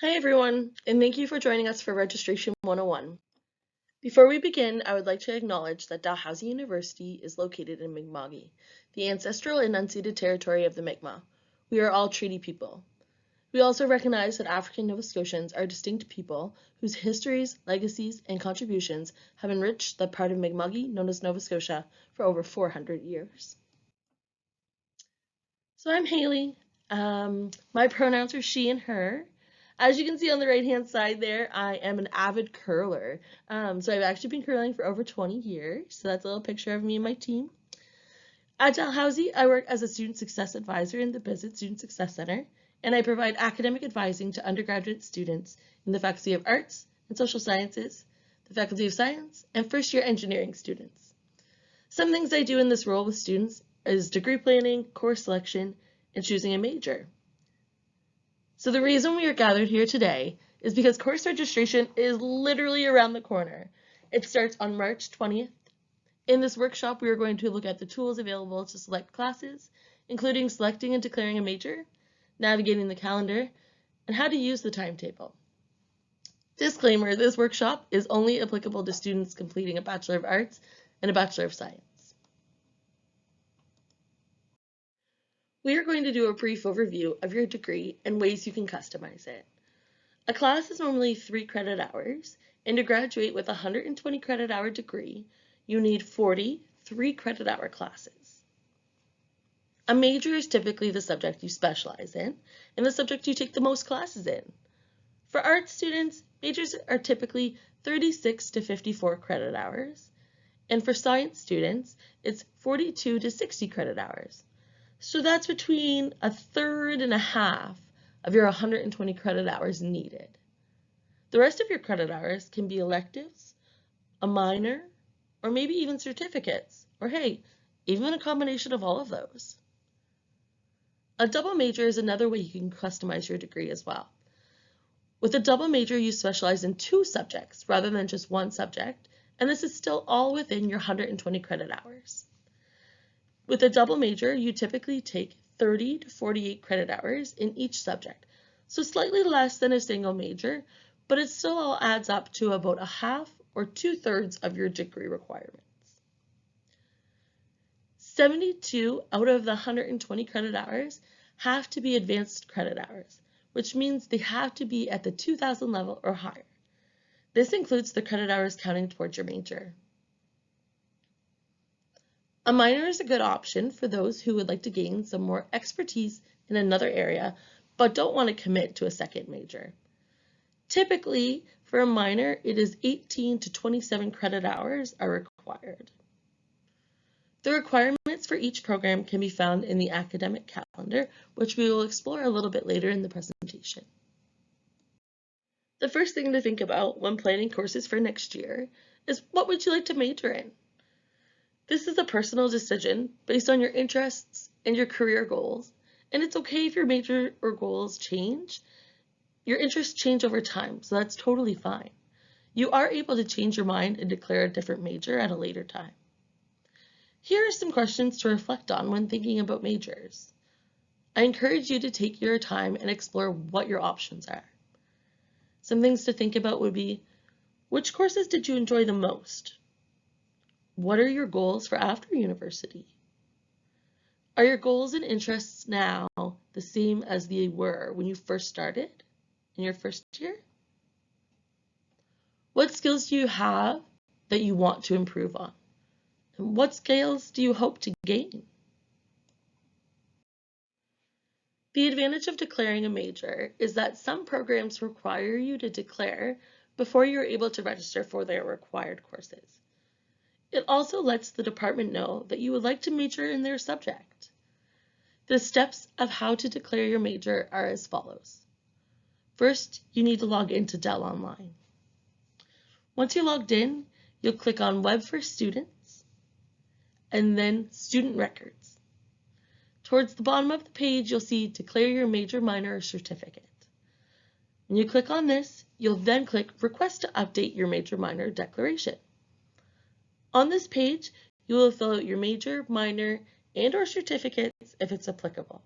Hi everyone, and thank you for joining us for Registration 101. Before we begin, I would like to acknowledge that Dalhousie University is located in Mi'kma'ki, the ancestral and unceded territory of the Mi'kmaq. We are all treaty people. We also recognize that African Nova Scotians are distinct people whose histories, legacies, and contributions have enriched the part of Mi'kma'ki known as Nova Scotia for over 400 years. So I'm Haley. My pronouns are she and her. As you can see on the right-hand side there, I am an avid curler. So I've actually been curling for over 20 years. So that's a little picture of me and my team. At Dalhousie, I work as a student success advisor in the Visit Student Success Center, and I provide academic advising to undergraduate students in the Faculty of Arts and Social Sciences, the Faculty of Science, and first-year engineering students. Some things I do in this role with students is degree planning, course selection, and choosing a major. So the reason we are gathered here today is because course registration is literally around the corner. It starts on March 20th. In this workshop, we are going to look at the tools available to select classes, including selecting and declaring a major, navigating the calendar, and how to use the timetable. Disclaimer, this workshop is only applicable to students completing a Bachelor of Arts and a Bachelor of Science. We are going to do a brief overview of your degree and ways you can customize it. A class is normally 3 credit hours, and to graduate with a 120 credit hour degree, you need 40 3 credit hour classes. A major is typically the subject you specialize in and the subject you take the most classes in. For arts students, majors are typically 36 to 54 credit hours, and for science students, it's 42 to 60 credit hours. So that's between a third and a half of your 120 credit hours needed. The rest of your credit hours can be electives, a minor, or maybe even certificates, or hey, even a combination of all of those. A double major is another way you can customize your degree as well. With a double major, you specialize in 2 subjects rather than just 1 subject, and this is still all within your 120 credit hours. With a double major, you typically take 30 to 48 credit hours in each subject, so slightly less than a single major, but it still all adds up to about a half or 2/3 of your degree requirements. 72 out of the 120 credit hours have to be advanced credit hours, which means they have to be at the 2000 level or higher. This includes the credit hours counting towards your major. A minor is a good option for those who would like to gain some more expertise in another area, but don't want to commit to a second major. Typically, for a minor, it is 18 to 27 credit hours are required. The requirements for each program can be found in the academic calendar, which we will explore a little bit later in the presentation. The first thing to think about when planning courses for next year is what would you like to major in? This is a personal decision based on your interests and your career goals, and it's okay if your major or goals change. Your interests change over time, so that's totally fine. You are able to change your mind and declare a different major at a later time. Here are some questions to reflect on when thinking about majors. I encourage you to take your time and explore what your options are. Some things to think about would be, which courses did you enjoy the most? What are your goals for after university? Are your goals and interests now the same as they were when you first started in your first year? What skills do you have that you want to improve on? And what skills do you hope to gain? The advantage of declaring a major is that some programs require you to declare before you're able to register for their required courses. It also lets the department know that you would like to major in their subject. The steps of how to declare your major are as follows. First, you need to log into Dell Online. Once you're logged in, you'll click on Web for Students and then Student Records. Towards the bottom of the page, you'll see Declare Your Major, Minor, or Certificate. When you click on this, you'll then click Request to update your major, minor declaration. On this page, you will fill out your major, minor, and/or certificates if it's applicable.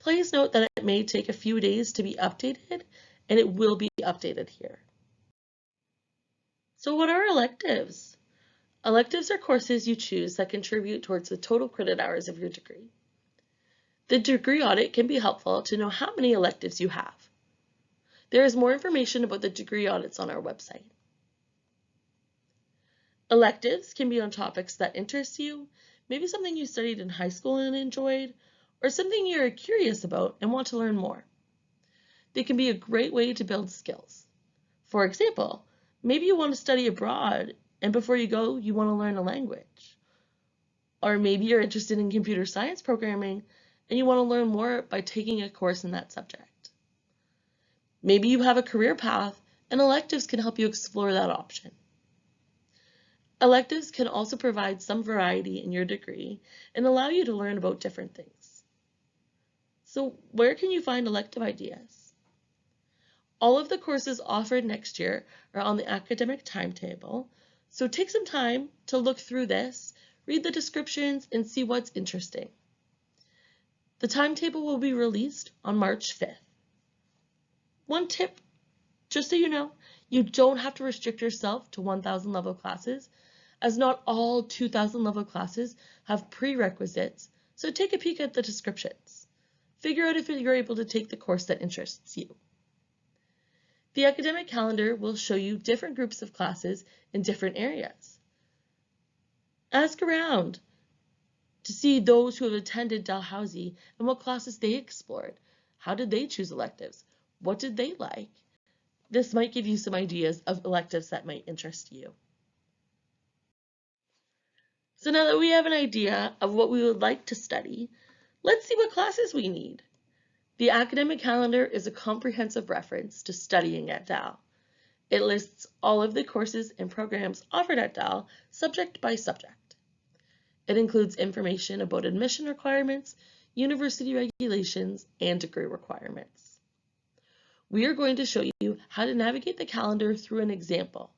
Please note that it may take a few days to be updated, and it will be updated here. So what are electives? Electives are courses you choose that contribute towards the total credit hours of your degree. The degree audit can be helpful to know how many electives you have. There is more information about the degree audits on our website. Electives can be on topics that interest you, maybe something you studied in high school and enjoyed, or something you're curious about and want to learn more. They can be a great way to build skills. For example, maybe you want to study abroad and before you go, you want to learn a language. Or maybe you're interested in computer science programming and you want to learn more by taking a course in that subject. Maybe you have a career path and electives can help you explore that option. Electives can also provide some variety in your degree and allow you to learn about different things. So where can you find elective ideas? All of the courses offered next year are on the academic timetable, so take some time to look through this, read the descriptions, and see what's interesting. The timetable will be released on March 5th. One tip, just so you know, you don't have to restrict yourself to 1,000 level classes, as not all 2,000 level classes have prerequisites, so take a peek at the descriptions. Figure out if you're able to take the course that interests you. The academic calendar will show you different groups of classes in different areas. Ask around to see those who have attended Dalhousie and what classes they explored. How did they choose electives? What did they like? This might give you some ideas of electives that might interest you. So now that we have an idea of what we would like to study, let's see what classes we need. The academic calendar is a comprehensive reference to studying at Dal. It lists all of the courses and programs offered at Dal, subject by subject. It includes information about admission requirements, university regulations, and degree requirements. We are going to show you how to navigate the calendar through an example.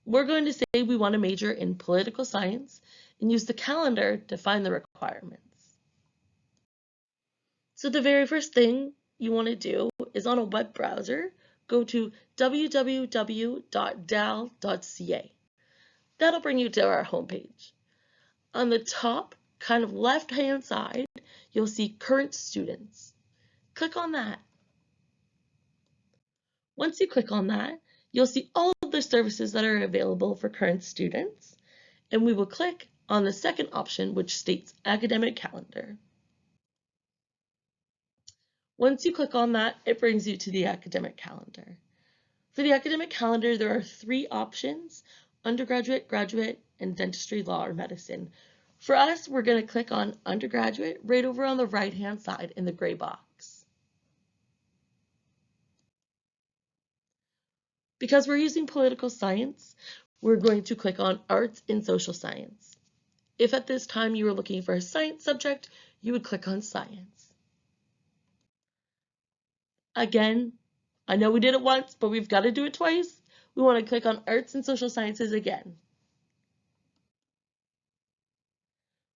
We're going to say we want to major in political science and use the calendar to find the requirements. So the very first thing you want to do is on a web browser, go to www.dal.ca. That'll bring you to our homepage. On the top, kind of left-hand side, you'll see current students. Click on that. Once you click on that, you'll see all of the services that are available for current students, and we will click on the second option, which states academic calendar. Once you click on that, it brings you to the academic calendar. For the academic calendar, there are 3 options: undergraduate, graduate, and dentistry, law, or medicine. For us, we're going to click on undergraduate right over on the right-hand side in the gray box. Because we're using political science, we're going to click on arts and social science. If at this time you were looking for a science subject, you would click on science. Again, I know we did it once, but we've got to do it twice. We want to click on arts and social sciences again.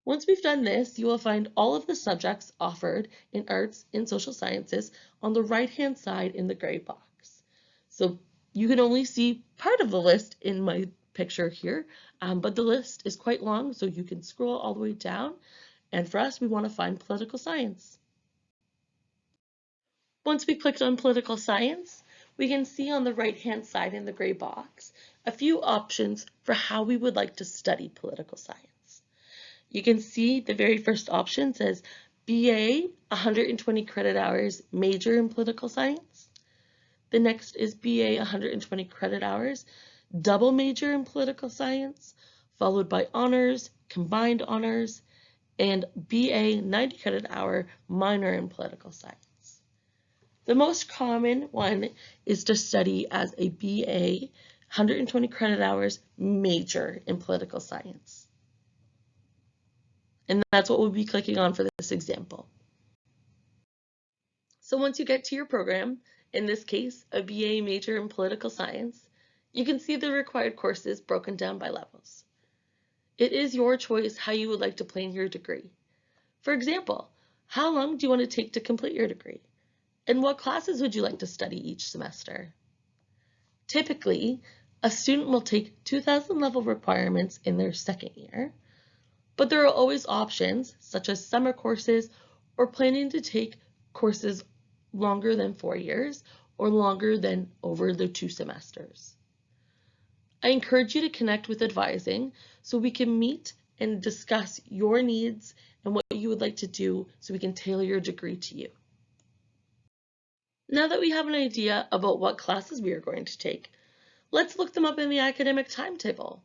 Once we've done this, you will find all of the subjects offered in arts and social sciences on the right-hand side in the gray box. So you can only see part of the list in my picture here, but the list is quite long, so you can scroll all the way down. And for us, we want to find political science. Once we clicked on political science, we can see on the right-hand side in the gray box a few options for how we would like to study political science. You can see the very first option says BA, 120 credit hours, major in political science. The next is BA, 120 credit hours, double major in political science, followed by honors, combined honors, and BA, 90 credit hour, minor in political science. The most common one is to study as a BA, 120 credit hours, major in political science. And that's what we'll be clicking on for this example. So once you get to your program, in this case, a BA major in political science, you can see the required courses broken down by levels. It is your choice how you would like to plan your degree. For example, How long do you want to take to complete your degree? And what classes would you like to study each semester? Typically, a student will take 2000 level requirements in their second year, but there are always options such as summer courses or planning to take courses longer than 4 years or longer than over the 2 semesters. I encourage you to connect with advising so we can meet and discuss your needs and what you would like to do so we can tailor your degree to you. Now that we have an idea about what classes we are going to take, let's look them up in the academic timetable.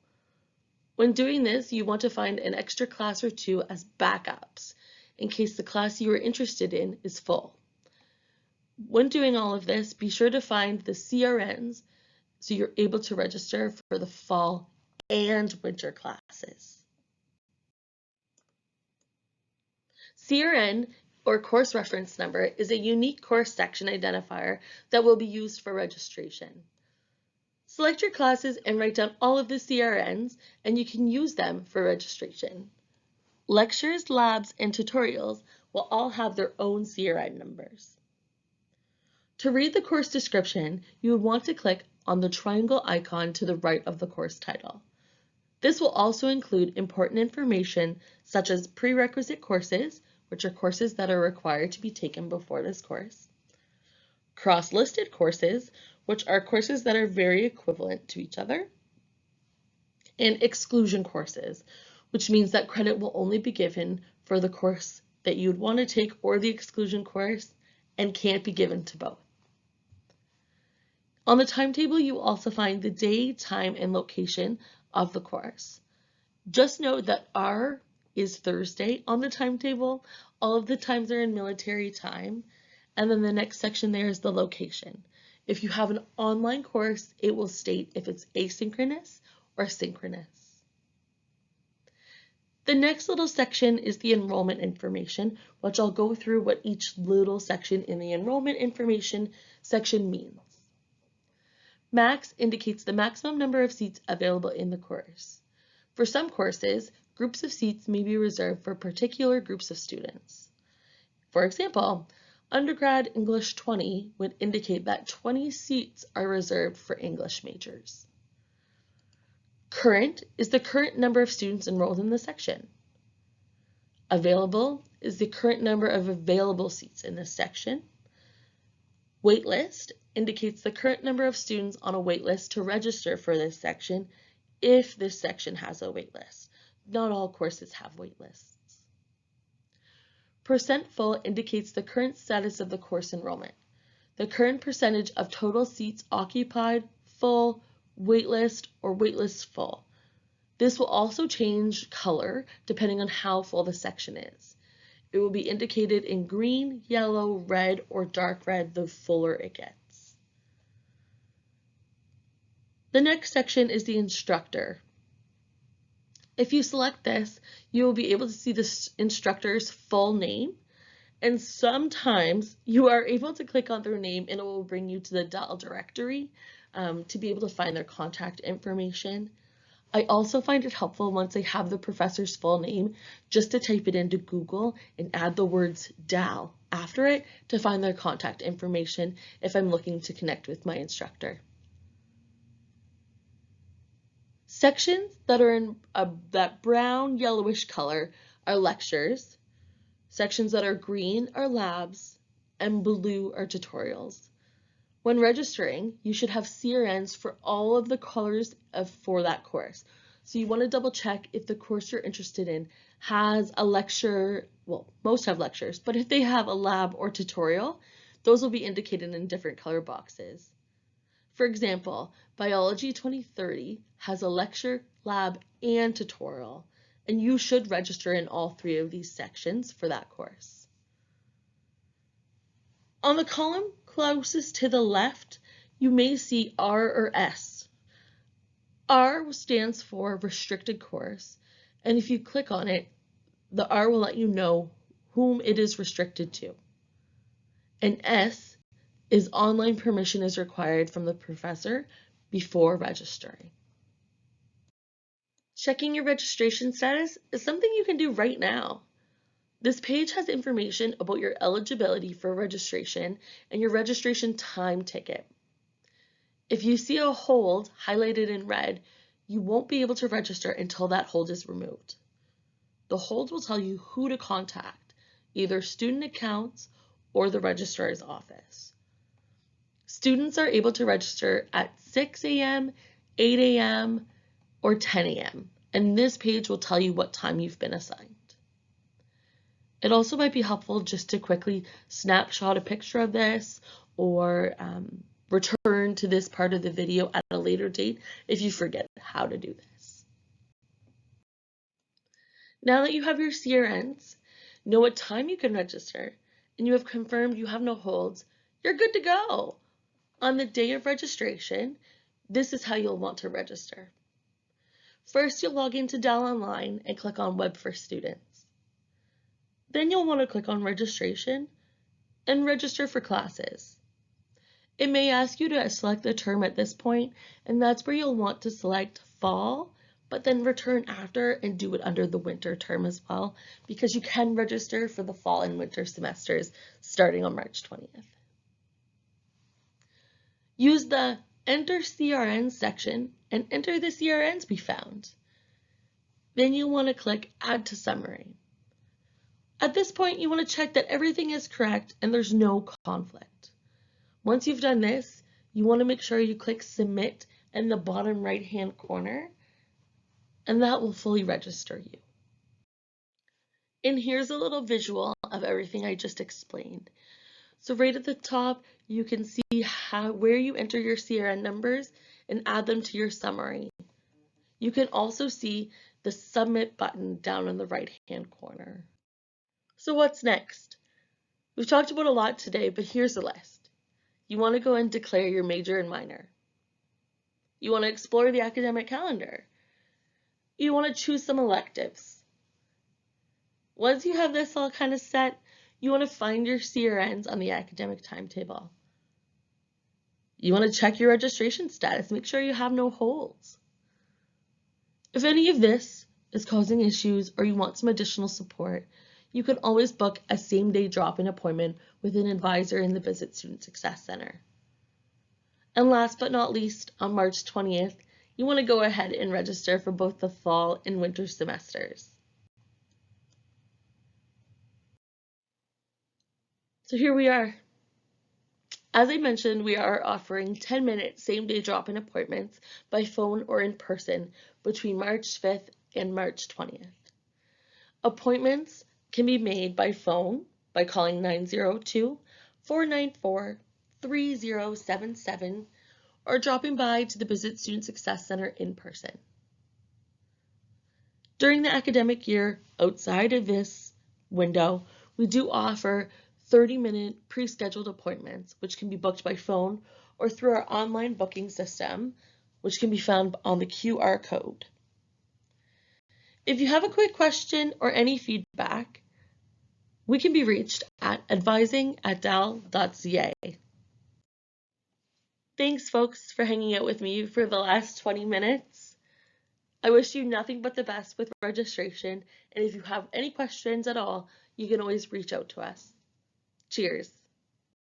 When doing this, you want to find an extra class or two as backups in case the class you are interested in is full. When doing all of this, be sure to find the CRNs so you're able to register for the fall and winter classes. CRN, or course reference number, is a unique course section identifier that will be used for registration. Select your classes and write down all of the CRNs, and you can use them for registration. Lectures, labs, and tutorials will all have their own CRN numbers. To read the course description, you would want to click on the triangle icon to the right of the course title. This will also include important information such as prerequisite courses, which are courses that are required to be taken before this course, cross-listed courses, which are courses that are very equivalent to each other, and exclusion courses, which means that credit will only be given for the course that you'd want to take or the exclusion course and can't be given to both. On the timetable, you will also find the day, time, and location of the course. Just note that R is Thursday on the timetable. All of the times are in military time. And then the next section there is the location. If you have an online course, it will state if it's asynchronous or synchronous. The next little section is the enrollment information, which I'll go through what each little section in the enrollment information section means. Max indicates the maximum number of seats available in the course. For some courses, groups of seats may be reserved for particular groups of students. For example, undergrad English 20 would indicate that 20 seats are reserved for English majors. Current is the current number of students enrolled in the section. Available is the current number of available seats in this section. Waitlist indicates the current number of students on a waitlist to register for this section if this section has a waitlist. Not all courses have waitlists. Percent full indicates the current status of the course enrollment. The current percentage of total seats occupied, full, waitlist, or waitlist full. This will also change color depending on how full the section is. It will be indicated in green, yellow, red, or dark red the fuller it gets. The next section is the instructor. If you select this, you will be able to see the instructor's full name, and sometimes you are able to click on their name and it will bring you to the Dal directory to be able to find their contact information. I also find it helpful once I have the professor's full name just to type it into Google and add the words Dal after it to find their contact information if I'm looking to connect with my instructor. Sections that are in that brown yellowish color are lectures. Sections that are green are labs, and blue are tutorials. When registering, you should have CRNs for all of the colors for that course. So you want to double check if the course you're interested in has a lecture, well, most have lectures, but if they have a lab or tutorial, those will be indicated in different color boxes. For example, Biology 2030 has a lecture, lab, and tutorial, and you should register in all 3 of these sections for that course. On the column closest to the left, you may see R or S. R stands for restricted course, and if you click on it, the R will let you know whom it is restricted to. And S is online permission is required from the professor before registering. Checking your registration status is something you can do right now. This page has information about your eligibility for registration and your registration time ticket. If you see a hold highlighted in red, you won't be able to register until that hold is removed. The hold will tell you who to contact, either student accounts or the registrar's office. Students are able to register at 6 a.m., 8 a.m., or 10 a.m., and this page will tell you what time you've been assigned. It also might be helpful just to quickly snapshot a picture of this or return to this part of the video at a later date if you forget how to do this. Now that you have your CRNs, know what time you can register, and you have confirmed you have no holds, you're good to go. On the day of registration, this is how you'll want to register. First, you'll log into Dell Online and click on Web for Students. Then you'll want to click on Registration and register for classes. It may ask you to select a term at this point, and that's where you'll want to select Fall, but then return after and do it under the winter term as well, because you can register for the fall and winter semesters starting on March 20th. Use the Enter CRN section and enter the CRNs we found. Then you'll want to click Add to Summary. At this point, you want to check that everything is correct and there's no conflict. Once you've done this, you want to make sure you click Submit in the bottom right-hand corner, and that will fully register you. And here's a little visual of everything I just explained. So right at the top, you can see where you enter your CRN numbers and add them to your summary. You can also see the Submit button down in the right-hand corner. So what's next? We've talked about a lot today, but here's the list. You want to go and declare your major and minor. You want to explore the academic calendar. You want to choose some electives. Once you have this all kind of set, you want to find your CRNs on the academic timetable. You want to check your registration status, make sure you have no holds. If any of this is causing issues or you want some additional support, you can always book a same-day drop-in appointment with an advisor in the Visit Student Success Center. And last but not least, on March 20th, you want to go ahead and register for both the fall and winter semesters. So here we are. As I mentioned, we are offering 10-minute same-day drop-in appointments by phone or in person between March 5th and March 20th. Appointments can be made by phone by calling 902-494-3077 or dropping by to the Visit Student Success Center in person. During the academic year, outside of this window, we do offer 30-minute pre-scheduled appointments, which can be booked by phone or through our online booking system, which can be found on the QR code. If you have a quick question or any feedback, we can be reached at advising@dal.ca. Thanks, folks, for hanging out with me for the last 20 minutes. I wish you nothing but the best with registration, and if you have any questions at all, you can always reach out to us. Cheers.